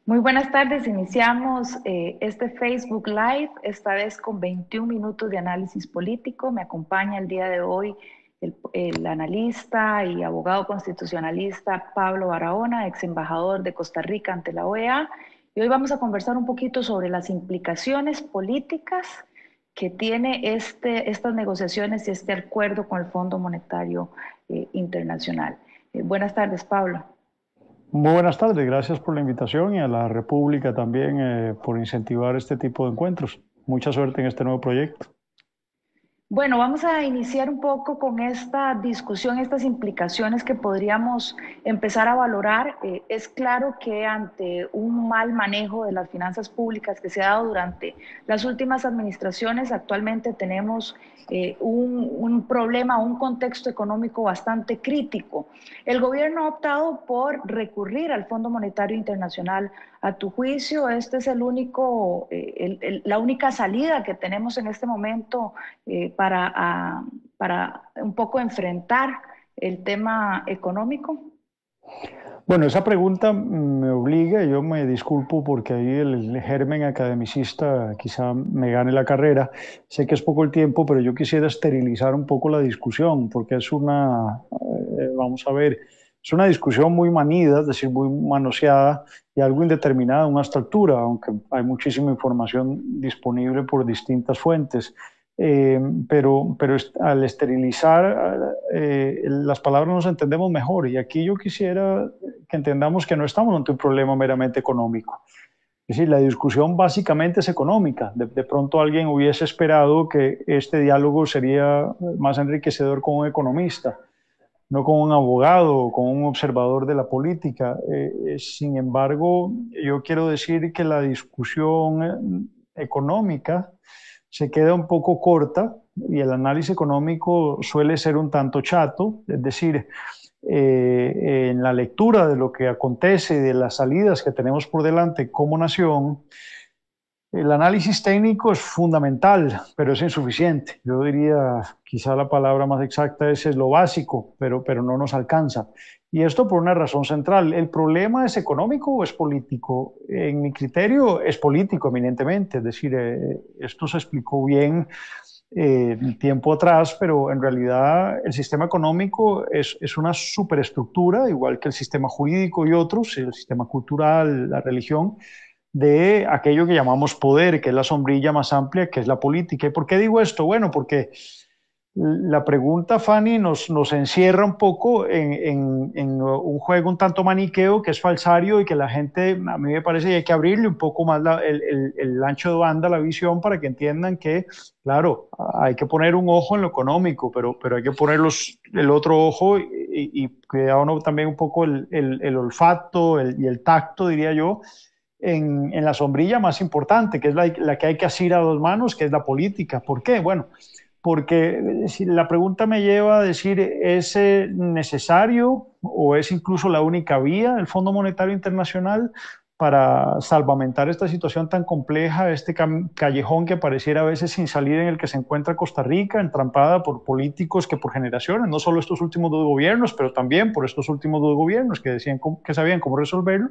Muy buenas tardes, iniciamos este Facebook Live, esta vez con 21 minutos de análisis político. Me acompaña el día de hoy el analista y abogado constitucionalista Pablo Barahona, ex embajador de Costa Rica ante la OEA. Y hoy vamos a conversar un poquito sobre las implicaciones políticas que tiene estas negociaciones y este acuerdo con el Fondo Monetario Internacional. Buenas tardes, Pablo. Muy buenas tardes, gracias por la invitación y a la República también por incentivar este tipo de encuentros. Mucha suerte en este nuevo proyecto. Bueno, vamos a iniciar un poco con esta discusión, estas implicaciones que podríamos empezar a valorar. Es claro que ante un mal manejo de las finanzas públicas que se ha dado durante las últimas administraciones, actualmente tenemos un problema, un contexto económico bastante crítico. El gobierno ha optado por recurrir al Fondo Monetario Internacional. A tu juicio, este es la única salida que tenemos en este momento para un poco enfrentar el tema económico. Bueno, esa pregunta me obliga, y yo me disculpo porque ahí el germen academicista quizá me gane la carrera. Sé que es poco el tiempo, pero yo quisiera esterilizar un poco la discusión, porque es vamos a ver, es una discusión muy manida, es decir, muy manoseada y algo indeterminada a esta altura, aunque hay muchísima información disponible por distintas fuentes. Al esterilizar las palabras nos entendemos mejor, y aquí yo quisiera que entendamos que no estamos ante un problema meramente económico. Es decir, la discusión básicamente es económica. De pronto alguien hubiese esperado que este diálogo sería más enriquecedor con un economista, no con un abogado o con un observador de la política. Sin embargo, yo quiero decir que la discusión económica se queda un poco corta y el análisis económico suele ser un tanto chato, es decir, en la lectura de lo que acontece y de las salidas que tenemos por delante como nación, el análisis técnico es fundamental, pero es insuficiente. Yo diría, quizá la palabra más exacta es lo básico, pero no nos alcanza. Y esto por una razón central. ¿El problema es económico o es político? En mi criterio es político eminentemente. Es decir, esto se explicó bien tiempo atrás, pero en realidad el sistema económico es una superestructura, igual que el sistema jurídico y otros, el sistema cultural, la religión, de aquello que llamamos poder, que es la sombrilla más amplia, que es la política. ¿Y por qué digo esto? Bueno, porque la pregunta, Fanny, nos encierra un poco en un juego un tanto maniqueo que es falsario y que la gente, a mí me parece que hay que abrirle un poco más el ancho de banda, la visión, para que entiendan que, claro, hay que poner un ojo en lo económico, pero hay que poner el otro ojo y cuidado, ¿no? También un poco el olfato y el tacto, diría yo, en la sombrilla más importante, que es la que hay que asir a dos manos, que es la política. ¿Por qué? Bueno, porque si la pregunta me lleva a decir, ¿es necesario o es incluso la única vía el Fondo Monetario Internacional para salvamentar esta situación tan compleja, este callejón que pareciera a veces sin salir en el que se encuentra Costa Rica, entrampada por políticos que por generaciones, no solo estos últimos dos gobiernos, pero también por estos últimos dos gobiernos que decían que sabían cómo resolverlo?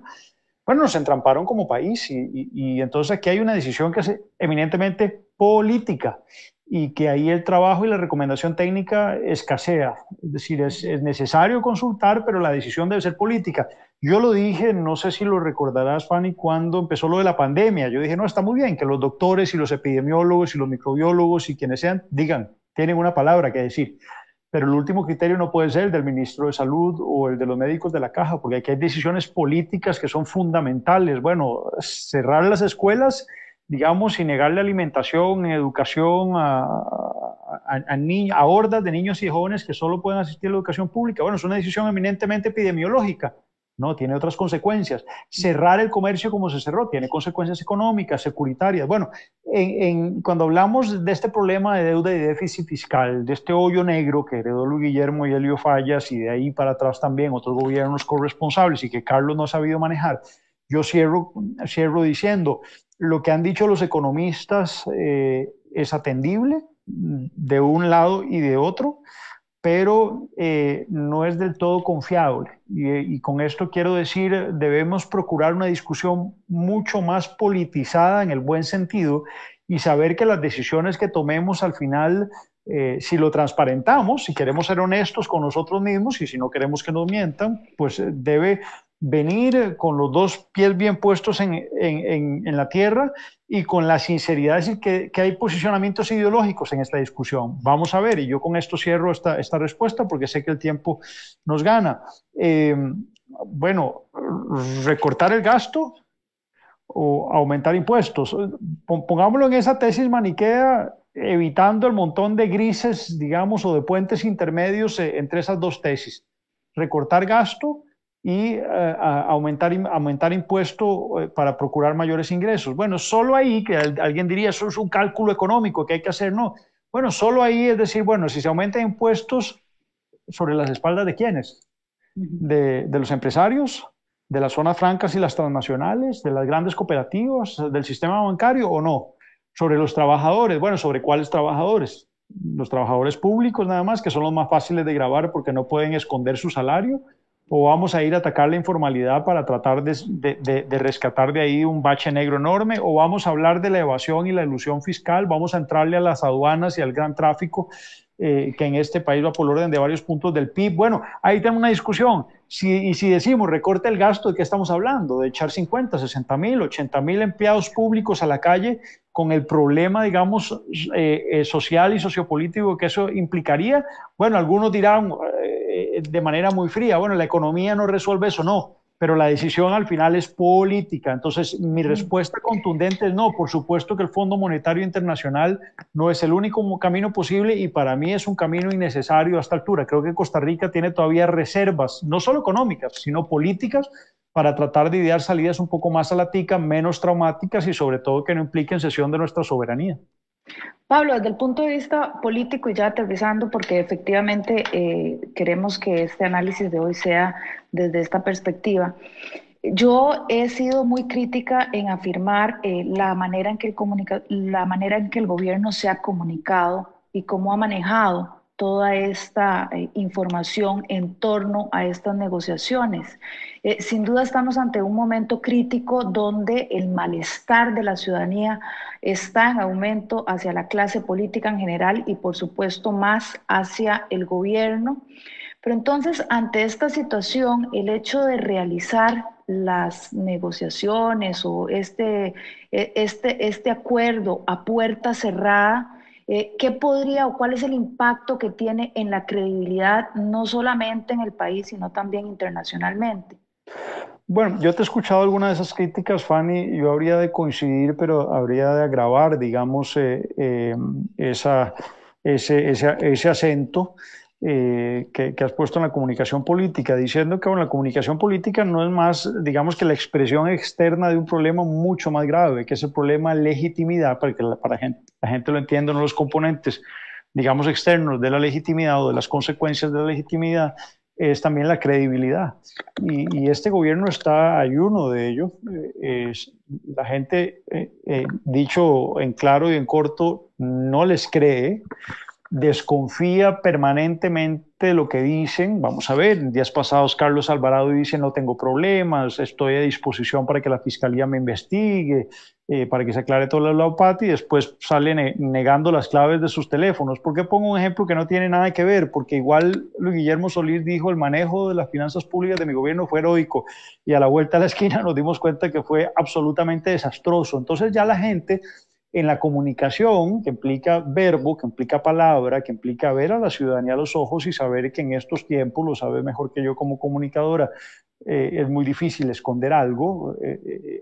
Bueno, nos entramparon como país y entonces aquí hay una decisión que es eminentemente política y que ahí el trabajo y la recomendación técnica escasea. Es decir, es necesario consultar, pero la decisión debe ser política. Yo lo dije, no sé si lo recordarás, Fanny, cuando empezó lo de la pandemia. Yo dije, no, está muy bien que los doctores y los epidemiólogos y los microbiólogos y quienes sean digan, tienen una palabra que decir, pero el último criterio no puede ser el del ministro de Salud o el de los médicos de la Caja, porque aquí hay decisiones políticas que son fundamentales. Bueno, cerrar las escuelas, digamos, y negarle alimentación, educación a hordas de niños y jóvenes que solo pueden asistir a la educación pública. Bueno, es una decisión eminentemente epidemiológica. No, tiene otras consecuencias. Cerrar el comercio como se cerró tiene consecuencias económicas, securitarias. Bueno, cuando hablamos de este problema de deuda y déficit fiscal, de este hoyo negro que heredó Luis Guillermo y Elio Fallas y de ahí para atrás también otros gobiernos corresponsables y que Carlos no ha sabido manejar, yo cierro diciendo, lo que han dicho los economistas es atendible de un lado y de otro, pero no es del todo confiable. Y con esto quiero decir, debemos procurar una discusión mucho más politizada en el buen sentido y saber que las decisiones que tomemos al final, si lo transparentamos, si queremos ser honestos con nosotros mismos y si no queremos que nos mientan, pues debe venir con los dos pies bien puestos en la tierra y con la sinceridad de decir que hay posicionamientos ideológicos en esta discusión. Vamos a ver, y yo con esto cierro esta respuesta porque sé que el tiempo nos gana. Bueno, recortar el gasto o aumentar impuestos. Pongámoslo en esa tesis maniquea, evitando el montón de grises, digamos, o de puentes intermedios entre esas dos tesis. Recortar gasto y aumentar impuesto para procurar mayores ingresos. Bueno, solo ahí, que alguien diría, eso es un cálculo económico que hay que hacer, no. Bueno, solo ahí es decir, bueno, si se aumentan impuestos, ¿sobre las espaldas de quiénes? De los empresarios, de las zonas francas y las transnacionales, de las grandes cooperativas, del sistema bancario o no. Sobre los trabajadores, bueno, ¿sobre cuáles trabajadores? Los trabajadores públicos nada más, que son los más fáciles de grabar porque no pueden esconder su salario, o vamos a ir a atacar la informalidad para tratar de rescatar de ahí un bache negro enorme, o vamos a hablar de la evasión y la elusión fiscal, vamos a entrarle a las aduanas y al gran tráfico que en este país va por orden de varios puntos del PIB. Bueno, ahí tenemos una discusión. Y si decimos recorta el gasto, ¿de qué estamos hablando? De echar 50, 60 mil, 80 mil empleados públicos a la calle con el problema, digamos, social y sociopolítico que eso implicaría. Bueno, algunos dirán de manera muy fría, bueno, la economía no resuelve eso, no, pero la decisión al final es política. Entonces, mi respuesta contundente es no, por supuesto que el Fondo Monetario Internacional no es el único camino posible y para mí es un camino innecesario a esta altura. Creo que Costa Rica tiene todavía reservas, no solo económicas, sino políticas, para tratar de idear salidas un poco más a la tica, menos traumáticas y sobre todo que no impliquen cesión de nuestra soberanía. Pablo, desde el punto de vista político y ya aterrizando, porque efectivamente queremos que este análisis de hoy sea desde esta perspectiva, yo he sido muy crítica en afirmar la manera en que la manera en que el gobierno se ha comunicado y cómo ha manejado toda esta información en torno a estas negociaciones. Sin duda estamos ante un momento crítico donde el malestar de la ciudadanía está en aumento hacia la clase política en general y por supuesto más hacia el gobierno. Pero entonces, ante esta situación, el hecho de realizar las negociaciones o este acuerdo a puerta cerrada, ¿qué podría o cuál es el impacto que tiene en la credibilidad, no solamente en el país, sino también internacionalmente? Bueno, yo te he escuchado algunas de esas críticas, Fanny, yo habría de coincidir, pero habría de agravar, digamos, ese acento que has puesto en la comunicación política, diciendo que bueno, la comunicación política no es más, digamos, que la expresión externa de un problema mucho más grave, que es el problema de legitimidad, para que la gente lo entienda, no los componentes, digamos, externos de la legitimidad o de las consecuencias de la legitimidad, es también la credibilidad. Y este gobierno está ayuno de ello. La gente, dicho en claro y en corto, no les cree, desconfía permanentemente de lo que dicen. Vamos a ver, en días pasados Carlos Alvarado dice no tengo problemas, estoy a disposición para que la fiscalía me investigue, para que se aclare todo la OPAT y después sale negando las claves de sus teléfonos. ¿Por qué pongo un ejemplo que no tiene nada que ver? Porque igual Luis Guillermo Solís dijo el manejo de las finanzas públicas de mi gobierno fue heroico y a la vuelta a la esquina nos dimos cuenta que fue absolutamente desastroso. Entonces ya la gente en la comunicación, que implica verbo, que implica palabra, que implica ver a la ciudadanía a los ojos y saber que en estos tiempos, lo sabe mejor que yo como comunicadora, es muy difícil esconder algo.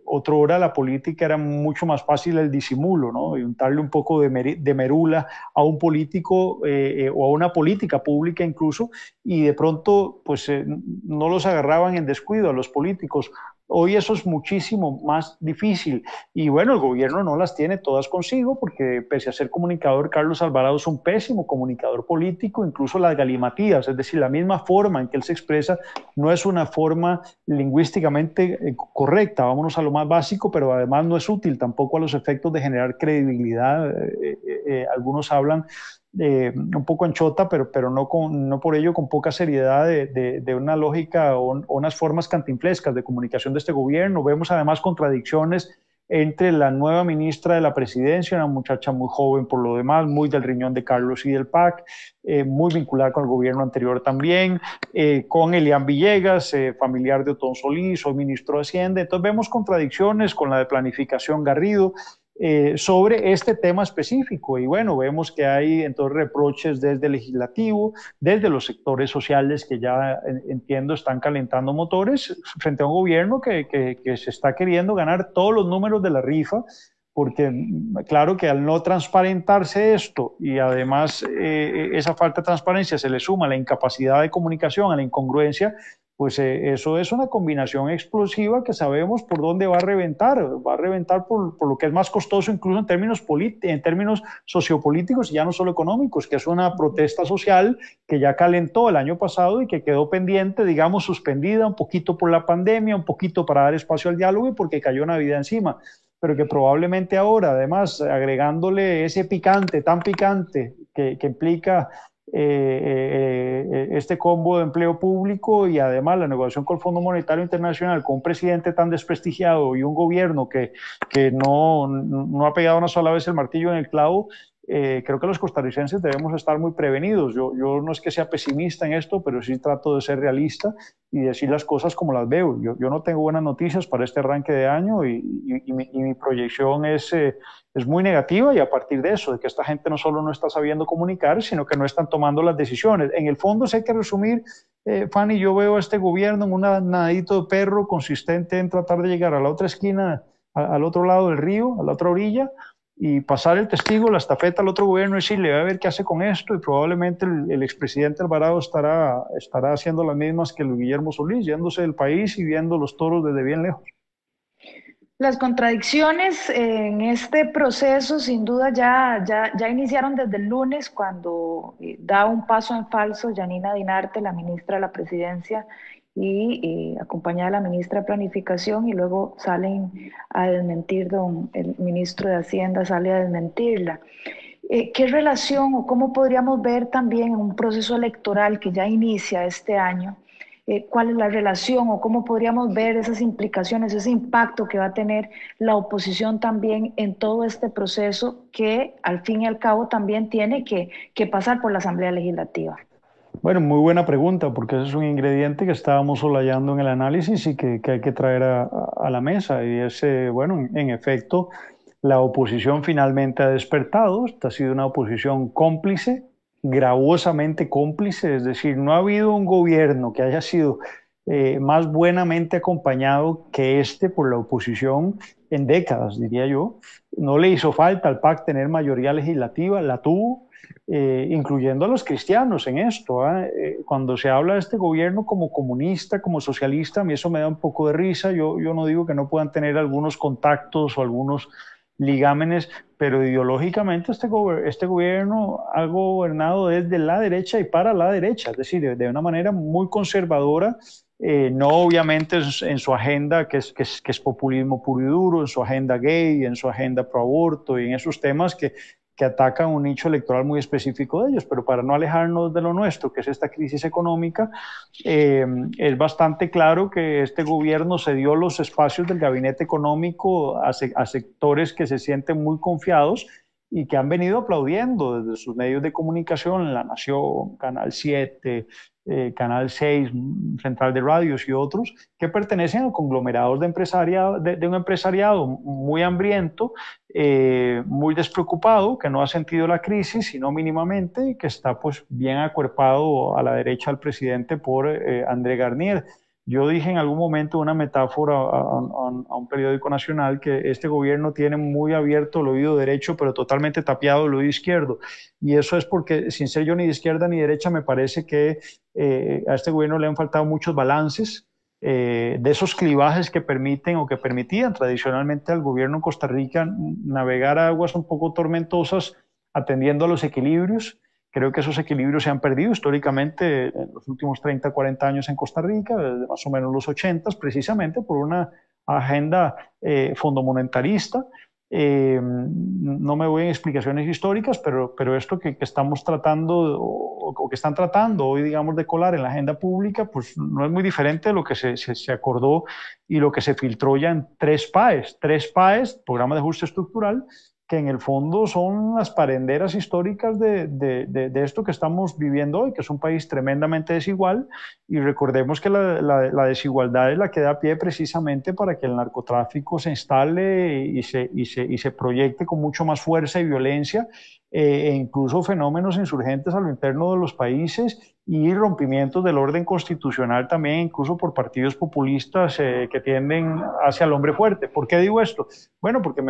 Otra hora la política era mucho más fácil el disimulo, ¿no? Y untarle un poco de merula a un político o a una política pública incluso, y de pronto pues no los agarraban en descuido a los políticos. Hoy eso es muchísimo más difícil y bueno, el gobierno no las tiene todas consigo porque pese a ser comunicador, Carlos Alvarado es un pésimo comunicador político, incluso las galimatías, es decir, la misma forma en que él se expresa no es una forma lingüísticamente correcta, vámonos a lo más básico, pero además no es útil tampoco a los efectos de generar credibilidad algunos hablan un poco en chota, pero no por ello con poca seriedad de una lógica o unas formas cantinflescas de comunicación de este gobierno. Vemos además contradicciones entre la nueva ministra de la presidencia, una muchacha muy joven por lo demás, muy del riñón de Carlos y del PAC, muy vinculada con el gobierno anterior también, con Elian Villegas, familiar de Otón Solís, hoy ministro de Hacienda. Entonces vemos contradicciones con la de planificación Garrido, sobre este tema específico. Y bueno, vemos que hay entonces reproches desde el legislativo, desde los sectores sociales que ya entiendo están calentando motores frente a un gobierno que se está queriendo ganar todos los números de la rifa, porque claro que al no transparentarse esto y además esa falta de transparencia se le suma la incapacidad de comunicación, a la incongruencia, pues eso es una combinación explosiva que sabemos por dónde va a reventar por lo que es más costoso incluso en términos sociopolíticos y ya no solo económicos, que es una protesta social que ya calentó el año pasado y que quedó pendiente, digamos, suspendida un poquito por la pandemia, un poquito para dar espacio al diálogo y porque cayó Navidad encima, pero que probablemente ahora, además, agregándole ese picante, tan picante que implica este combo de empleo público y además la negociación con el Fondo Monetario Internacional, con un presidente tan desprestigiado y un gobierno que no ha pegado una sola vez el martillo en el clavo, creo que los costarricenses debemos estar muy prevenidos. Yo no es que sea pesimista en esto, pero sí trato de ser realista y decir las cosas como las veo. Yo no tengo buenas noticias para este arranque de año y mi proyección es muy negativa, y a partir de eso, de que esta gente no solo no está sabiendo comunicar, sino que no están tomando las decisiones. En el fondo, si hay que resumir, Fanny, yo veo a este gobierno en un nadadito de perro consistente en tratar de llegar a la otra esquina, al otro lado del río, a la otra orilla, y pasar el testigo, la estafeta al otro gobierno y decirle, a ver qué hace con esto, y probablemente el expresidente Alvarado estará haciendo las mismas que Luis Guillermo Solís, yéndose del país y viendo los toros desde bien lejos. Las contradicciones en este proceso sin duda ya iniciaron desde el lunes cuando da un paso en falso Yanina Dinarte, la ministra de la Presidencia, y acompañada de la ministra de Planificación, y luego salen a desmentir, el ministro de Hacienda sale a desmentirla. ¿Qué relación o cómo podríamos ver también en un proceso electoral que ya inicia este año? ¿Cuál es la relación o cómo podríamos ver esas implicaciones, ese impacto que va a tener la oposición también en todo este proceso que al fin y al cabo también tiene que pasar por la Asamblea Legislativa? Bueno, muy buena pregunta, porque ese es un ingrediente que estábamos solayando en el análisis y que hay que traer a la mesa. Y es, bueno, en efecto, la oposición finalmente ha despertado. Esta ha sido una oposición cómplice, gravosamente cómplice, es decir, no ha habido un gobierno que haya sido más buenamente acompañado que este por la oposición en décadas, diría yo. No le hizo falta al PAC tener mayoría legislativa, la tuvo, incluyendo a los cristianos en esto. Cuando se habla de este gobierno como comunista, como socialista, a mí eso me da un poco de risa. Yo no digo que no puedan tener algunos contactos o algunos ligámenes, pero ideológicamente este gobierno ha gobernado desde la derecha y para la derecha, es decir, de una manera muy conservadora, no obviamente en su agenda que es populismo puro y duro, en su agenda gay, en su agenda pro aborto y en esos temas que atacan un nicho electoral muy específico de ellos, pero para no alejarnos de lo nuestro, que es esta crisis económica, es bastante claro que este gobierno cedió los espacios del gabinete económico a sectores que se sienten muy confiados y que han venido aplaudiendo desde sus medios de comunicación, La Nación, Canal 7, Canal 6, Central de Radios y otros, que pertenecen a conglomerados de un empresariado muy hambriento, muy despreocupado, que no ha sentido la crisis, sino mínimamente, y que está pues bien acuerpado a la derecha del presidente por André Garnier. Yo dije en algún momento una metáfora a un periódico nacional que este gobierno tiene muy abierto el oído derecho, pero totalmente tapiado el oído izquierdo. Y eso es porque, sin ser yo ni de izquierda ni derecha, me parece que a este gobierno le han faltado muchos balances, de esos clivajes que permiten o que permitían tradicionalmente al gobierno en Costa Rica navegar aguas un poco tormentosas atendiendo a los equilibrios. Creo que esos equilibrios se han perdido históricamente en los últimos 30, 40 años en Costa Rica, desde más o menos los 80, precisamente por una agenda fondomonetarista, No me voy en explicaciones históricas, pero esto que estamos tratando o que están tratando hoy, digamos, de colar en la agenda pública, pues no es muy diferente de lo que se acordó y lo que se filtró ya en tres PAEs, Programa de Ajuste Estructural, que en el fondo son las parenderas históricas de esto que estamos viviendo hoy, que es un país tremendamente desigual, y recordemos que la desigualdad es la que da pie precisamente para que el narcotráfico se instale y se proyecte con mucho más fuerza y violencia, e incluso fenómenos insurgentes a lo interno de los países y rompimientos del orden constitucional también, incluso por partidos populistas que tienden hacia el hombre fuerte. ¿Por qué digo esto? Bueno, porque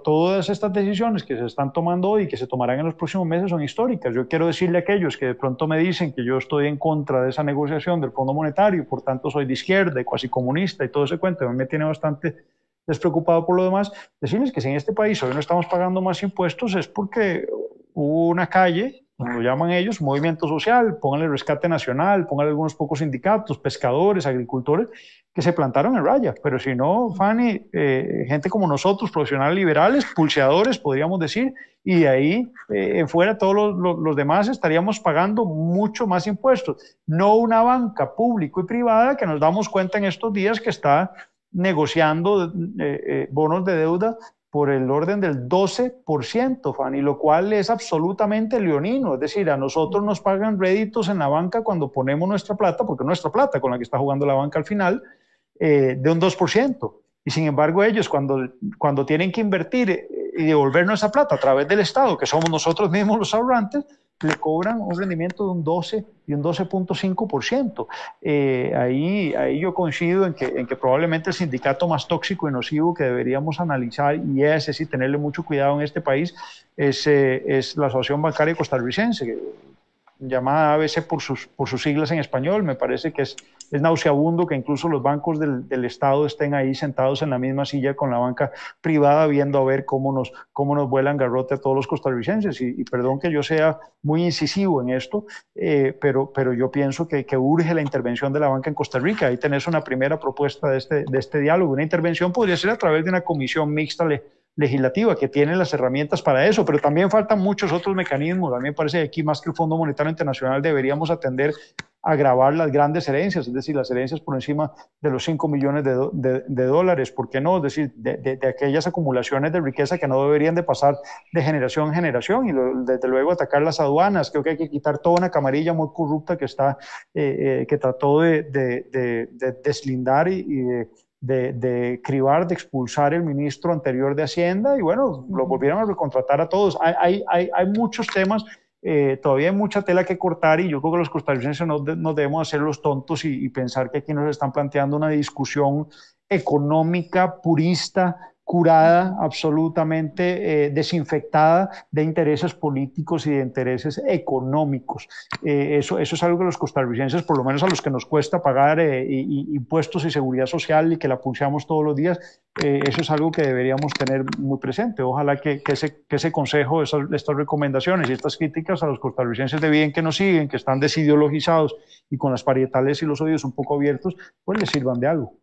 todas estas decisiones que se están tomando hoy y que se tomarán en los próximos meses son históricas. Yo quiero decirle a aquellos que de pronto me dicen que yo estoy en contra de esa negociación del Fondo Monetario y por tanto soy de izquierda y cuasi comunista y todo ese cuento, a mí me tiene bastante despreocupado por lo demás, decirles que si en este país hoy no estamos pagando más impuestos es porque hubo una calle, como lo llaman ellos, movimiento social, pónganle rescate nacional, pónganle algunos pocos sindicatos, pescadores, agricultores, que se plantaron en raya. Pero si no, Fanny, gente como nosotros, profesionales liberales, pulseadores, podríamos decir, y de ahí en fuera todos los demás estaríamos pagando mucho más impuestos. No una banca pública y privada que nos damos cuenta en estos días que está negociando bonos de deuda por el orden del 12%, Fanny, lo cual es absolutamente leonino. Es decir, a nosotros nos pagan réditos en la banca cuando ponemos nuestra plata, porque nuestra plata con la que está jugando la banca al final, de un 2%. Y sin embargo ellos cuando tienen que invertir y devolvernos esa plata a través del Estado, que somos nosotros mismos los ahorrantes, le cobran un rendimiento de un 12 y un 12.5%. Ahí yo coincido en que probablemente el sindicato más tóxico y nocivo que deberíamos analizar, y ese sí tenerle mucho cuidado en este país, es la Asociación Bancaria Costarricense, que llamada ABC por sus siglas en español. Me parece que es nauseabundo que incluso los bancos del Estado estén ahí sentados en la misma silla con la banca privada, viendo a ver cómo nos vuelan garrote a todos los costarricenses. Y perdón que yo sea muy incisivo en esto, pero yo pienso que urge la intervención de la banca en Costa Rica. Ahí tenés una primera propuesta de este diálogo. Una intervención podría ser a través de una comisión mixta legislativa que tiene las herramientas para eso, pero también faltan muchos otros mecanismos. A mí me parece que aquí más que el Fondo Monetario Internacional deberíamos atender a grabar las grandes herencias, es decir, las herencias por encima de los 5 millones de dólares, ¿por qué no? Es decir, de aquellas acumulaciones de riqueza que no deberían de pasar de generación en generación, y desde luego atacar las aduanas. Creo que hay que quitar toda una camarilla muy corrupta que trató de deslindar y de cribar, de expulsar el ministro anterior de Hacienda, y bueno, lo volvieron a recontratar a todos. Hay muchos temas, todavía hay mucha tela que cortar, y yo creo que los costarricenses no debemos hacer los tontos y pensar que aquí nos están planteando una discusión económica purista, curada, absolutamente desinfectada de intereses políticos y de intereses económicos. Eso es algo que los costarricenses, por lo menos a los que nos cuesta pagar impuestos y seguridad social y que la pulseamos todos los días, eso es algo que deberíamos tener muy presente. Ojalá que ese consejo, estas recomendaciones y estas críticas a los costarricenses de bien que nos siguen, que están desideologizados y con las parietales y los oídos un poco abiertos, pues les sirvan de algo.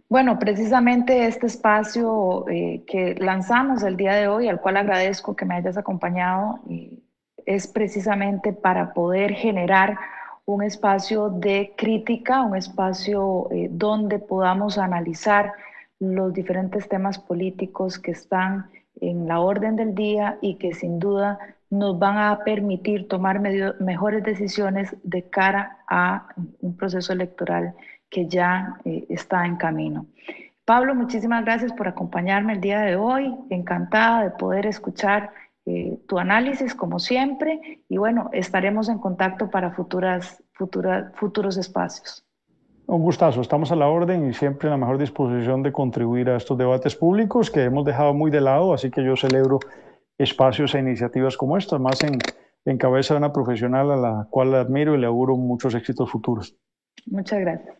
Bueno, precisamente este espacio que lanzamos el día de hoy, al cual agradezco que me hayas acompañado, es precisamente para poder generar un espacio de crítica, un espacio donde podamos analizar los diferentes temas políticos que están en la orden del día y que sin duda nos van a permitir tomar mejores decisiones de cara a un proceso electoral que ya está en camino. Pablo, muchísimas gracias por acompañarme el día de hoy. Encantada de poder escuchar tu análisis, como siempre. Y bueno, estaremos en contacto para futuros espacios. Un gustazo, estamos a la orden y siempre en la mejor disposición de contribuir a estos debates públicos que hemos dejado muy de lado, así que yo celebro espacios e iniciativas como estas, más en cabeza de una profesional a la cual admiro y le auguro muchos éxitos futuros. Muchas gracias.